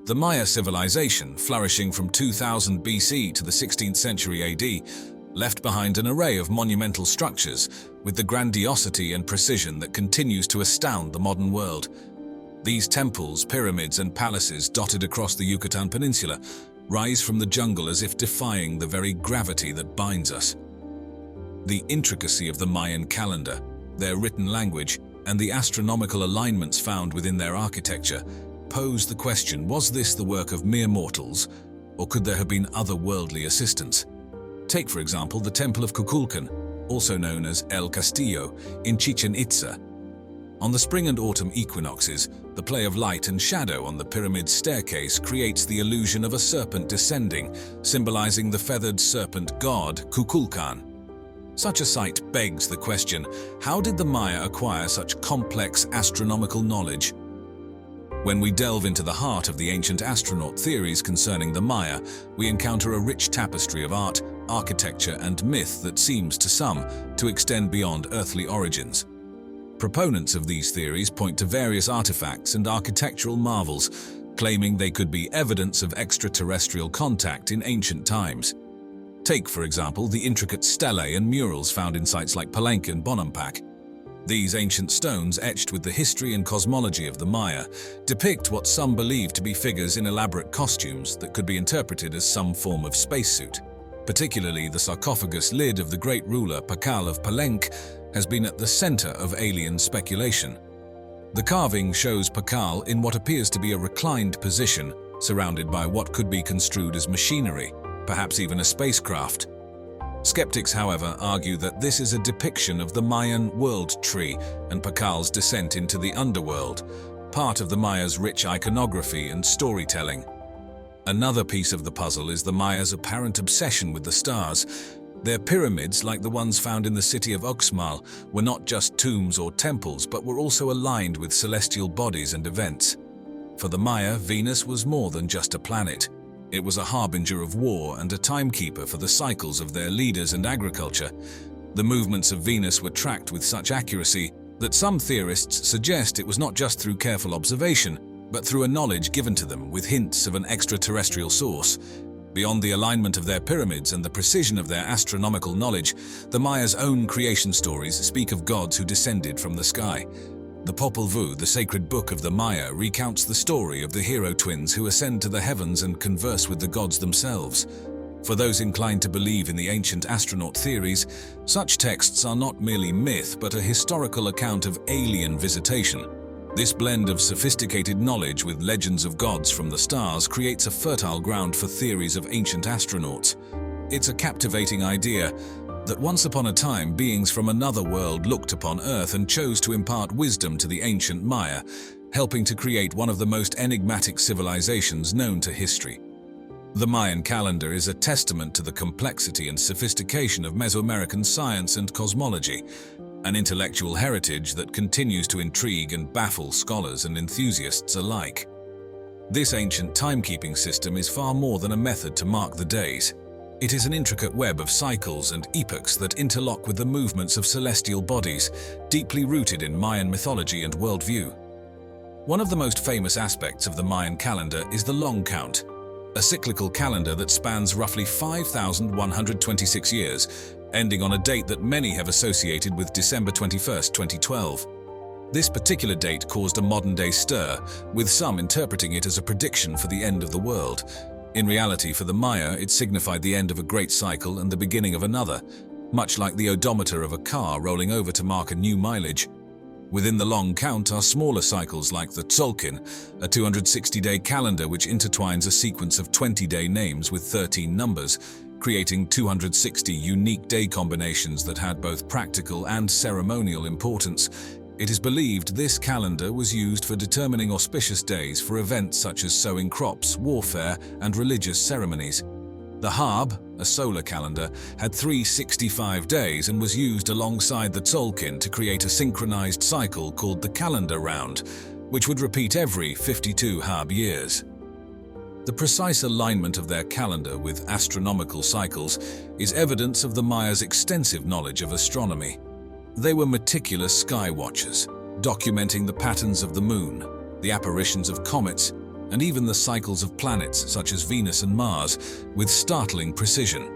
The Maya civilization, flourishing from 2000 BC to the 16th century AD, left behind an array of monumental structures with the grandiosity and precision that continues to astound the modern world. These temples, pyramids, and palaces dotted across the Yucatan Peninsula rise from the jungle as if defying the very gravity that binds us. The intricacy of the Mayan calendar, their written language, and the astronomical alignments found within their architecture pose the question, was this the work of mere mortals, or could there have been otherworldly assistance? Take, for example, the Temple of Kukulkan, also known as El Castillo, in Chichen Itza. On the spring and autumn equinoxes, the play of light and shadow on the pyramid's staircase creates the illusion of a serpent descending, symbolizing the feathered serpent god Kukulkan. Such a sight begs the question, how did the Maya acquire such complex astronomical knowledge? When we delve into the heart of the ancient astronaut theories concerning the Maya, we encounter a rich tapestry of art, architecture, and myth that seems to some to extend beyond earthly origins. Proponents of these theories point to various artifacts and architectural marvels, claiming they could be evidence of extraterrestrial contact in ancient times. Take, for example, the intricate stelae and murals found in sites like Palenque and Bonampak. These ancient stones, etched with the history and cosmology of the Maya, depict what some believe to be figures in elaborate costumes that could be interpreted as some form of spacesuit. Particularly the sarcophagus lid of the great ruler Pakal of Palenque has been at the center of alien speculation. The carving shows Pakal in what appears to be a reclined position, surrounded by what could be construed as machinery, perhaps even a spacecraft. Skeptics, however, argue that this is a depiction of the Mayan world tree and Pakal's descent into the underworld, part of the Maya's rich iconography and storytelling. Another piece of the puzzle is the Maya's apparent obsession with the stars. Their pyramids, like the ones found in the city of Uxmal, were not just tombs or temples, but were also aligned with celestial bodies and events. For the Maya, Venus was more than just a planet. It was a harbinger of war and a timekeeper for the cycles of their leaders and agriculture. The movements of Venus were tracked with such accuracy that some theorists suggest it was not just through careful observation, but through a knowledge given to them with hints of an extraterrestrial source. Beyond the alignment of their pyramids and the precision of their astronomical knowledge, the Maya's own creation stories speak of gods who descended from the sky. The Popol Vuh, the sacred book of the Maya, recounts the story of the hero twins who ascend to the heavens and converse with the gods themselves. For those inclined to believe in the ancient astronaut theories, such texts are not merely myth but a historical account of alien visitation. This blend of sophisticated knowledge with legends of gods from the stars creates a fertile ground for theories of ancient astronauts. It's a captivating idea that once upon a time beings from another world looked upon Earth and chose to impart wisdom to the ancient Maya, helping to create one of the most enigmatic civilizations known to history. The Mayan calendar is a testament to the complexity and sophistication of Mesoamerican science and cosmology, an intellectual heritage that continues to intrigue and baffle scholars and enthusiasts alike. This ancient timekeeping system is far more than a method to mark the days. It is an intricate web of cycles and epochs that interlock with the movements of celestial bodies, deeply rooted in Mayan mythology and worldview. One of the most famous aspects of the Mayan calendar is the long count, a cyclical calendar that spans roughly 5,126 years, ending on a date that many have associated with December 21, 2012. This particular date caused a modern-day stir, with some interpreting it as a prediction for the end of the world. In reality, for the Maya, it signified the end of a great cycle and the beginning of another, much like the odometer of a car rolling over to mark a new mileage. Within the long count are smaller cycles like the Tzolk'in, a 260-day calendar which intertwines a sequence of 20-day names with 13 numbers, creating 260 unique day combinations that had both practical and ceremonial importance. It is believed this calendar was used for determining auspicious days for events such as sowing crops, warfare, and religious ceremonies. The Hab, a solar calendar, had 365 days and was used alongside the Tzolk'in to create a synchronized cycle called the calendar round, which would repeat every 52 Hab years. The precise alignment of their calendar with astronomical cycles is evidence of the Maya's extensive knowledge of astronomy. They were meticulous sky watchers, documenting the patterns of the moon, the apparitions of comets, and even the cycles of planets such as Venus and Mars with startling precision.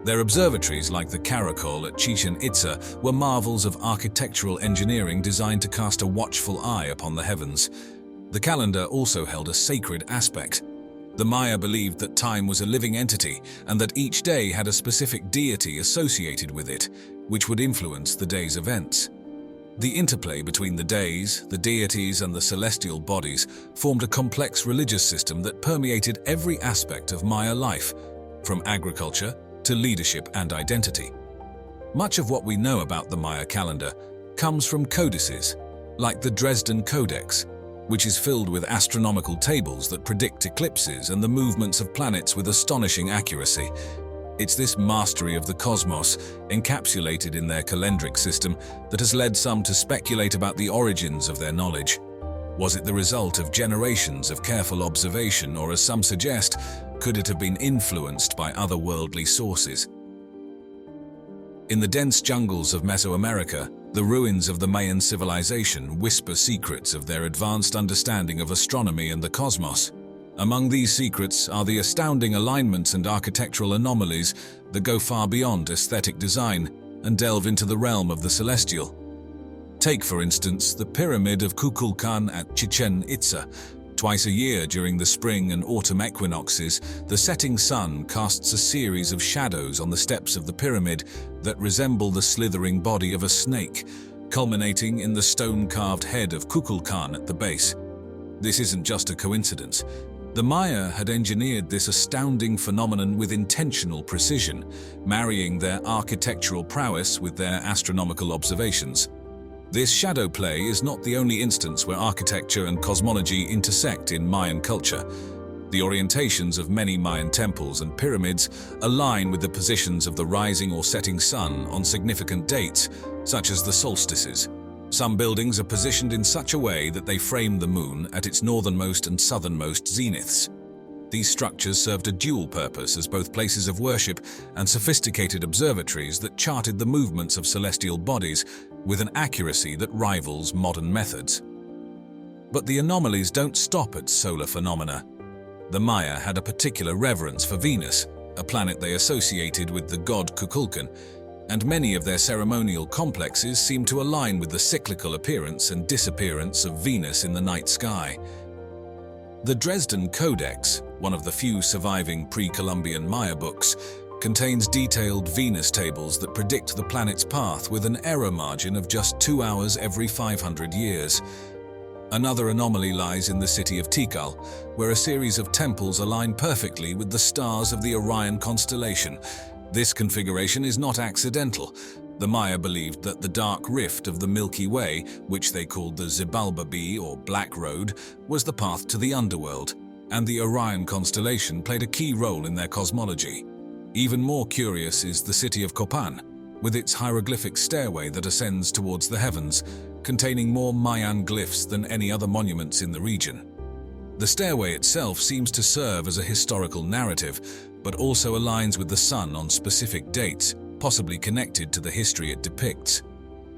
Their observatories, like the Caracol at Chichen Itza, were marvels of architectural engineering designed to cast a watchful eye upon the heavens. The calendar also held a sacred aspect. The Maya believed that time was a living entity and that each day had a specific deity associated with it, which would influence the day's events. The interplay between the days, the deities, and the celestial bodies formed a complex religious system that permeated every aspect of Maya life, from agriculture to leadership and identity. Much of what we know about the Maya calendar comes from codices, like the Dresden Codex, which is filled with astronomical tables that predict eclipses and the movements of planets with astonishing accuracy. It's this mastery of the cosmos, encapsulated in their calendric system, that has led some to speculate about the origins of their knowledge. Was it the result of generations of careful observation, or, as some suggest, could it have been influenced by otherworldly sources? In the dense jungles of Mesoamerica, the ruins of the Mayan civilization whisper secrets of their advanced understanding of astronomy and the cosmos. Among these secrets are the astounding alignments and architectural anomalies that go far beyond aesthetic design and delve into the realm of the celestial. Take, for instance, the Pyramid of Kukulkan at Chichen Itza. Twice a year during the spring and autumn equinoxes, the setting sun casts a series of shadows on the steps of the pyramid that resemble the slithering body of a snake, culminating in the stone-carved head of Kukulkan at the base. This isn't just a coincidence. The Maya had engineered this astounding phenomenon with intentional precision, marrying their architectural prowess with their astronomical observations. This shadow play is not the only instance where architecture and cosmology intersect in Mayan culture. The orientations of many Mayan temples and pyramids align with the positions of the rising or setting sun on significant dates, such as the solstices. Some buildings are positioned in such a way that they frame the moon at its northernmost and southernmost zeniths. These structures served a dual purpose as both places of worship and sophisticated observatories that charted the movements of celestial bodies with an accuracy that rivals modern methods. But the anomalies don't stop at solar phenomena. The Maya had a particular reverence for Venus, a planet they associated with the god Kukulkan, and many of their ceremonial complexes seem to align with the cyclical appearance and disappearance of Venus in the night sky. The Dresden Codex, one of the few surviving pre-Columbian Maya books, contains detailed Venus tables that predict the planet's path with an error margin of just 2 hours every 500 years. Another anomaly lies in the city of Tikal, where a series of temples align perfectly with the stars of the Orion constellation. This configuration is not accidental. The Maya believed that the dark rift of the Milky Way, which they called the Xibalba or Black Road, was the path to the underworld, and the Orion constellation played a key role in their cosmology. Even more curious is the city of Copan, with its hieroglyphic stairway that ascends towards the heavens, containing more Mayan glyphs than any other monuments in the region. The stairway itself seems to serve as a historical narrative, but also aligns with the sun on specific dates, possibly connected to the history it depicts.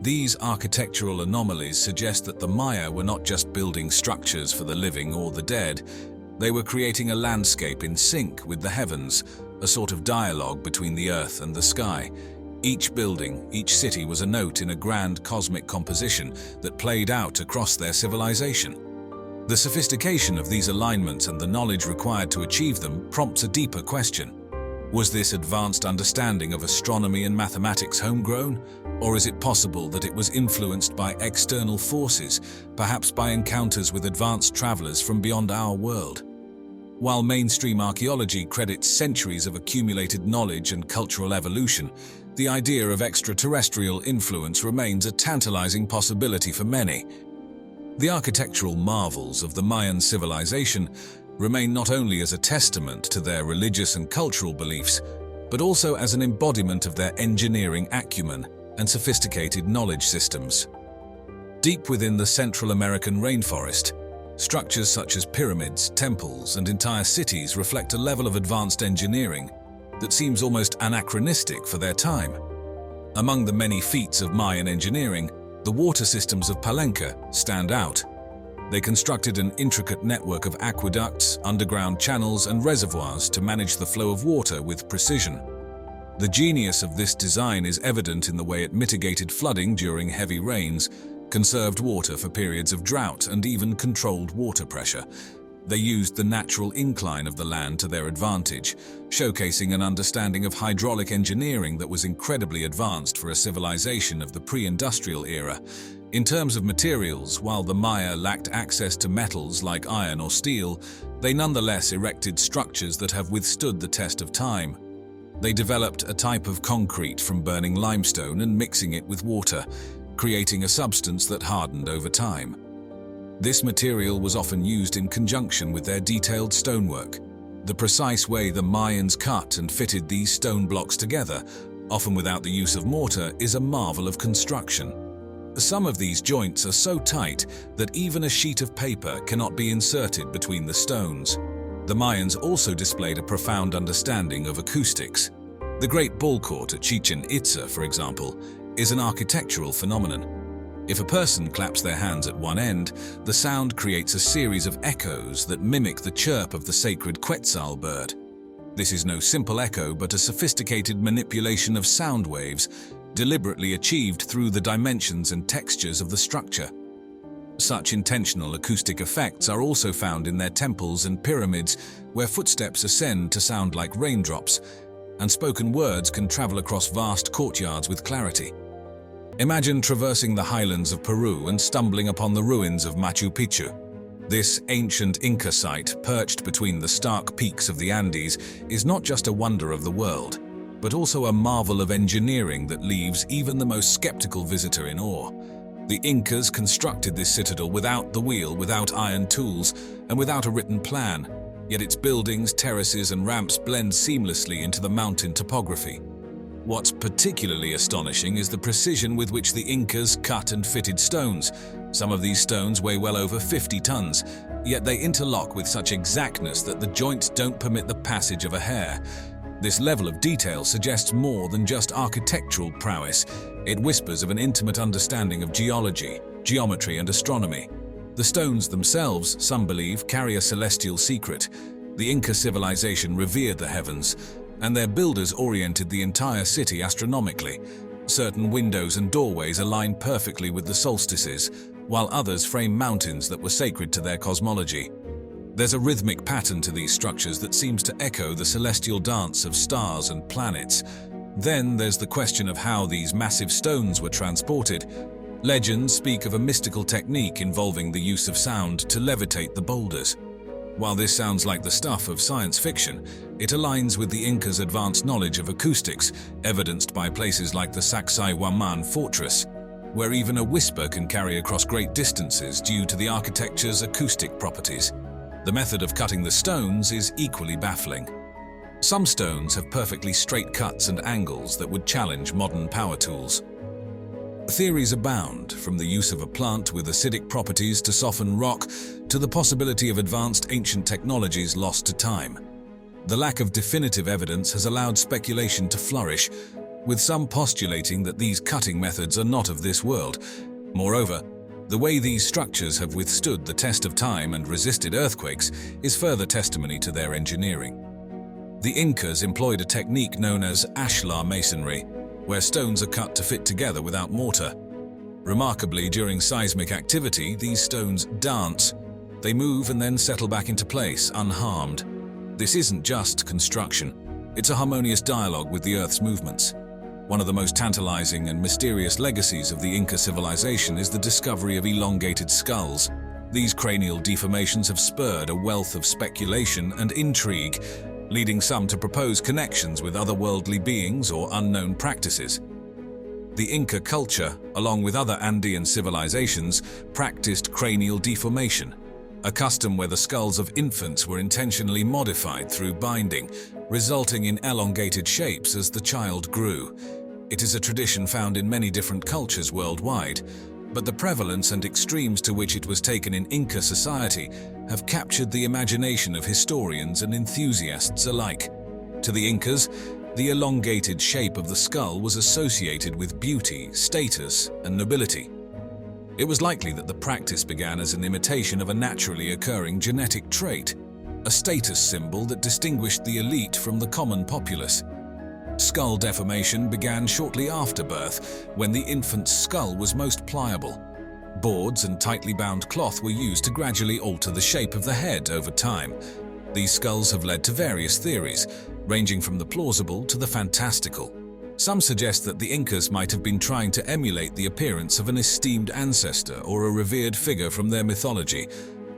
These architectural anomalies suggest that the Maya were not just building structures for the living or the dead. They were creating a landscape in sync with the heavens, a sort of dialogue between the earth and the sky. Each building, each city was a note in a grand cosmic composition that played out across their civilization. The sophistication of these alignments and the knowledge required to achieve them prompts a deeper question. Was this advanced understanding of astronomy and mathematics homegrown, or is it possible that it was influenced by external forces, perhaps by encounters with advanced travelers from beyond our world? While mainstream archaeology credits centuries of accumulated knowledge and cultural evolution, the idea of extraterrestrial influence remains a tantalizing possibility for many. The architectural marvels of the Mayan civilization remain not only as a testament to their religious and cultural beliefs, but also as an embodiment of their engineering acumen and sophisticated knowledge systems. Deep within the Central American rainforest, structures such as pyramids, temples, and entire cities reflect a level of advanced engineering that seems almost anachronistic for their time. Among the many feats of Mayan engineering, the water systems of Palenque stand out. They constructed an intricate network of aqueducts, underground channels, and reservoirs to manage the flow of water with precision. The genius of this design is evident in the way it mitigated flooding during heavy rains, conserved water for periods of drought, and even controlled water pressure. They used the natural incline of the land to their advantage, showcasing an understanding of hydraulic engineering that was incredibly advanced for a civilization of the pre-industrial era. In terms of materials, while the Maya lacked access to metals like iron or steel, they nonetheless erected structures that have withstood the test of time. They developed a type of concrete from burning limestone and mixing it with water, creating a substance that hardened over time. This material was often used in conjunction with their detailed stonework. The precise way the Mayans cut and fitted these stone blocks together, often without the use of mortar, is a marvel of construction. Some of these joints are so tight that even a sheet of paper cannot be inserted between the stones. The Mayans also displayed a profound understanding of acoustics. The Great Ball Court at Chichen Itza, for example, is an architectural phenomenon. If a person claps their hands at one end, the sound creates a series of echoes that mimic the chirp of the sacred Quetzal bird. This is no simple echo, but a sophisticated manipulation of sound waves, deliberately achieved through the dimensions and textures of the structure. Such intentional acoustic effects are also found in their temples and pyramids, where footsteps ascend to sound like raindrops, and spoken words can travel across vast courtyards with clarity. Imagine traversing the highlands of Peru and stumbling upon the ruins of Machu Picchu. This ancient Inca site, perched between the stark peaks of the Andes, is not just a wonder of the world, but also a marvel of engineering that leaves even the most skeptical visitor in awe. The Incas constructed this citadel without the wheel, without iron tools, and without a written plan, yet its buildings, terraces, and ramps blend seamlessly into the mountain topography. What's particularly astonishing is the precision with which the Incas cut and fitted stones. Some of these stones weigh well over 50 tons, yet they interlock with such exactness that the joints don't permit the passage of a hair. This level of detail suggests more than just architectural prowess. It whispers of an intimate understanding of geology, geometry, and astronomy. The stones themselves, some believe, carry a celestial secret. The Inca civilization revered the heavens, and their builders oriented the entire city astronomically. Certain windows and doorways align perfectly with the solstices, while others frame mountains that were sacred to their cosmology. There's a rhythmic pattern to these structures that seems to echo the celestial dance of stars and planets. Then there's the question of how these massive stones were transported. Legends speak of a mystical technique involving the use of sound to levitate the boulders. While this sounds like the stuff of science fiction, it aligns with the Incas' advanced knowledge of acoustics, evidenced by places like the Sacsayhuaman fortress, where even a whisper can carry across great distances due to the architecture's acoustic properties. The method of cutting the stones is equally baffling. Some stones have perfectly straight cuts and angles that would challenge modern power tools. Theories abound, from the use of a plant with acidic properties to soften rock, to the possibility of advanced ancient technologies lost to time. The lack of definitive evidence has allowed speculation to flourish, with some postulating that these cutting methods are not of this world. Moreover, the way these structures have withstood the test of time and resisted earthquakes is further testimony to their engineering. The Incas employed a technique known as ashlar masonry, where stones are cut to fit together without mortar. Remarkably, during seismic activity, these stones dance. They move and then settle back into place, unharmed. This isn't just construction. It's a harmonious dialogue with the Earth's movements. One of the most tantalizing and mysterious legacies of the Inca civilization is the discovery of elongated skulls. These cranial deformations have spurred a wealth of speculation and intrigue, leading some to propose connections with otherworldly beings or unknown practices. The Inca culture, along with other Andean civilizations, practiced cranial deformation, a custom where the skulls of infants were intentionally modified through binding, resulting in elongated shapes as the child grew. It is a tradition found in many different cultures worldwide, but the prevalence and extremes to which it was taken in Inca society have captured the imagination of historians and enthusiasts alike. To the Incas, the elongated shape of the skull was associated with beauty, status, and nobility. It was likely that the practice began as an imitation of a naturally occurring genetic trait, a status symbol that distinguished the elite from the common populace. Skull deformation began shortly after birth, when the infant's skull was most pliable. Boards and tightly bound cloth were used to gradually alter the shape of the head over time. These skulls have led to various theories, ranging from the plausible to the fantastical. Some suggest that the Incas might have been trying to emulate the appearance of an esteemed ancestor or a revered figure from their mythology.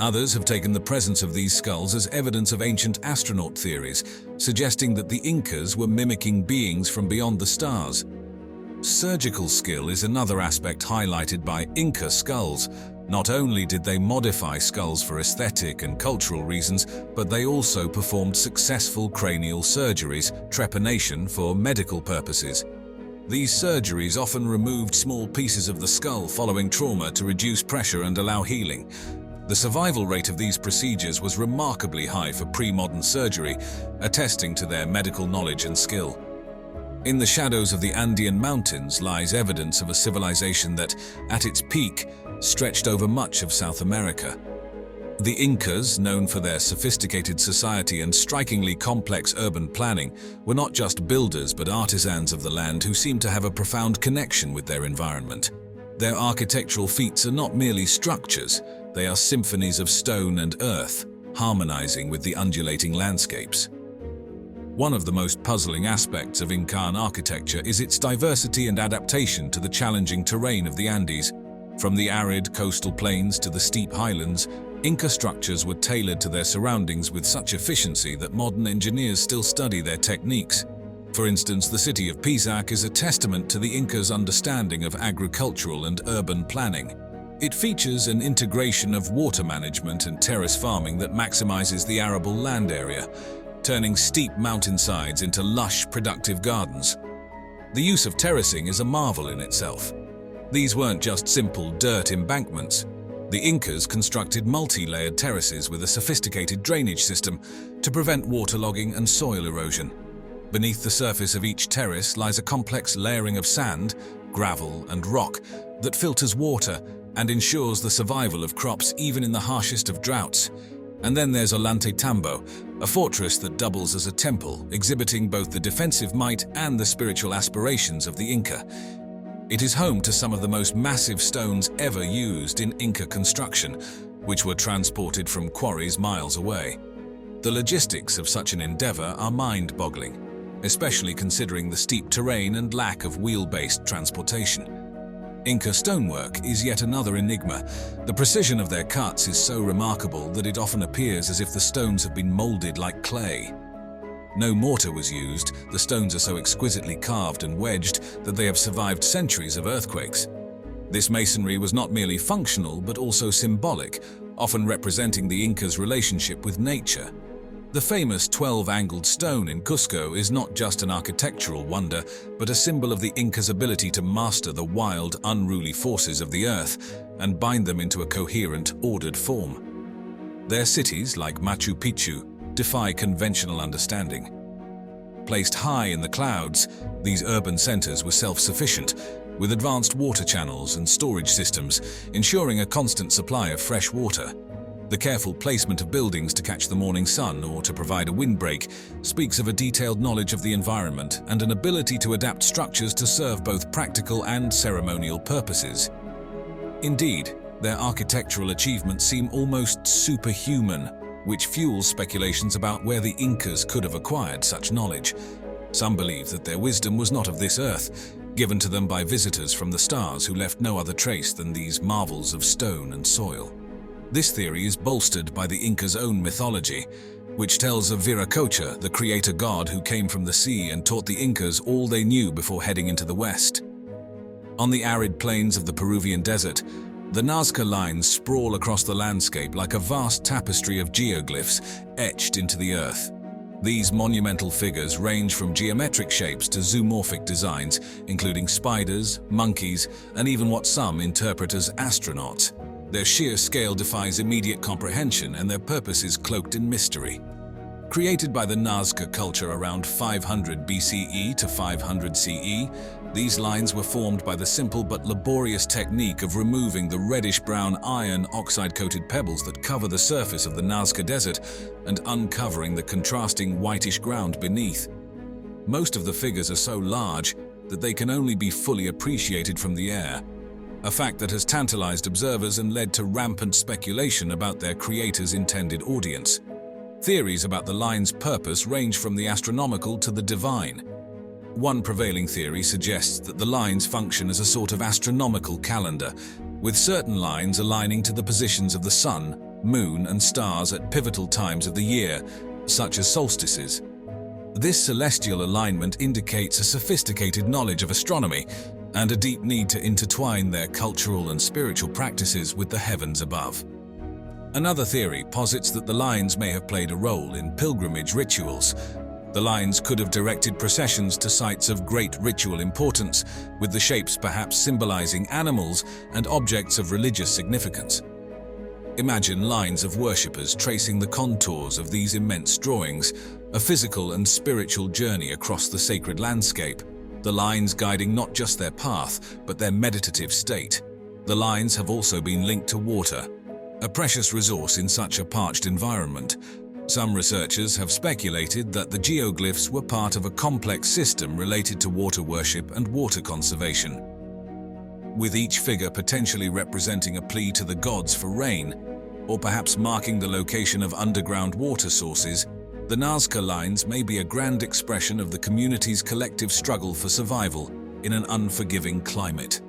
Others have taken the presence of these skulls as evidence of ancient astronaut theories, suggesting that the Incas were mimicking beings from beyond the stars. Surgical skill is another aspect highlighted by Inca skulls. Not only did they modify skulls for aesthetic and cultural reasons, but they also performed successful cranial surgeries, trepanation, for medical purposes. These surgeries often removed small pieces of the skull following trauma to reduce pressure and allow healing. The survival rate of these procedures was remarkably high for pre-modern surgery, attesting to their medical knowledge and skill. In the shadows of the Andean mountains lies evidence of a civilization that, at its peak, stretched over much of South America. The Incas, known for their sophisticated society and strikingly complex urban planning, were not just builders but artisans of the land who seemed to have a profound connection with their environment. Their architectural feats are not merely structures, they are symphonies of stone and earth, harmonizing with the undulating landscapes. One of the most puzzling aspects of Incan architecture is its diversity and adaptation to the challenging terrain of the Andes. From the arid coastal plains to the steep highlands, Inca structures were tailored to their surroundings with such efficiency that modern engineers still study their techniques. For instance, the city of Pisac is a testament to the Incas' understanding of agricultural and urban planning. It features an integration of water management and terrace farming that maximizes the arable land area, turning steep mountainsides into lush, productive gardens. The use of terracing is a marvel in itself. These weren't just simple dirt embankments. The Incas constructed multi-layered terraces with a sophisticated drainage system to prevent waterlogging and soil erosion. Beneath the surface of each terrace lies a complex layering of sand, gravel, and rock that filters water and ensures the survival of crops even in the harshest of droughts. And then there's Ollantaytambo, a fortress that doubles as a temple, exhibiting both the defensive might and the spiritual aspirations of the Inca. It is home to some of the most massive stones ever used in Inca construction, which were transported from quarries miles away. The logistics of such an endeavor are mind-boggling, especially considering the steep terrain and lack of wheel-based transportation. Inca stonework is yet another enigma. The precision of their cuts is so remarkable that it often appears as if the stones have been molded like clay. No mortar was used, the stones are so exquisitely carved and wedged that they have survived centuries of earthquakes. This masonry was not merely functional but also symbolic, often representing the Incas' relationship with nature. The famous 12-angled stone in Cusco is not just an architectural wonder, but a symbol of the Incas' ability to master the wild, unruly forces of the earth and bind them into a coherent, ordered form. Their cities, like Machu Picchu, defy conventional understanding. Placed high in the clouds, these urban centers were self-sufficient, with advanced water channels and storage systems, ensuring a constant supply of fresh water. The careful placement of buildings to catch the morning sun or to provide a windbreak speaks of a detailed knowledge of the environment and an ability to adapt structures to serve both practical and ceremonial purposes. Indeed, their architectural achievements seem almost superhuman, which fuels speculations about where the Incas could have acquired such knowledge. Some believe that their wisdom was not of this earth, given to them by visitors from the stars who left no other trace than these marvels of stone and soil. This theory is bolstered by the Incas' own mythology, which tells of Viracocha, the creator god who came from the sea and taught the Incas all they knew before heading into the west. On the arid plains of the Peruvian desert, the Nazca lines sprawl across the landscape like a vast tapestry of geoglyphs etched into the earth. These monumental figures range from geometric shapes to zoomorphic designs, including spiders, monkeys, and even what some interpret as astronauts. Their sheer scale defies immediate comprehension, and their purpose is cloaked in mystery. Created by the Nazca culture around 500 BCE to 500 CE, These lines were formed by the simple but laborious technique of removing the reddish-brown iron oxide-coated pebbles that cover the surface of the Nazca Desert and uncovering the contrasting whitish ground beneath. Most of the figures are so large that they can only be fully appreciated from the air, a fact that has tantalized observers and led to rampant speculation about their creator's intended audience. Theories about the line's purpose range from the astronomical to the divine. One prevailing theory suggests that the lines function as a sort of astronomical calendar, with certain lines aligning to the positions of the sun, moon, and stars at pivotal times of the year, such as solstices. This celestial alignment indicates a sophisticated knowledge of astronomy and a deep need to intertwine their cultural and spiritual practices with the heavens above. Another theory posits that the lines may have played a role in pilgrimage rituals. The lines could have directed processions to sites of great ritual importance, with the shapes perhaps symbolizing animals and objects of religious significance. Imagine lines of worshippers tracing the contours of these immense drawings, a physical and spiritual journey across the sacred landscape, the lines guiding not just their path, but their meditative state. The lines have also been linked to water, a precious resource in such a parched environment. Some researchers have speculated that the geoglyphs were part of a complex system related to water worship and water conservation, with each figure potentially representing a plea to the gods for rain, or perhaps marking the location of underground water sources. The Nazca lines may be a grand expression of the community's collective struggle for survival in an unforgiving climate.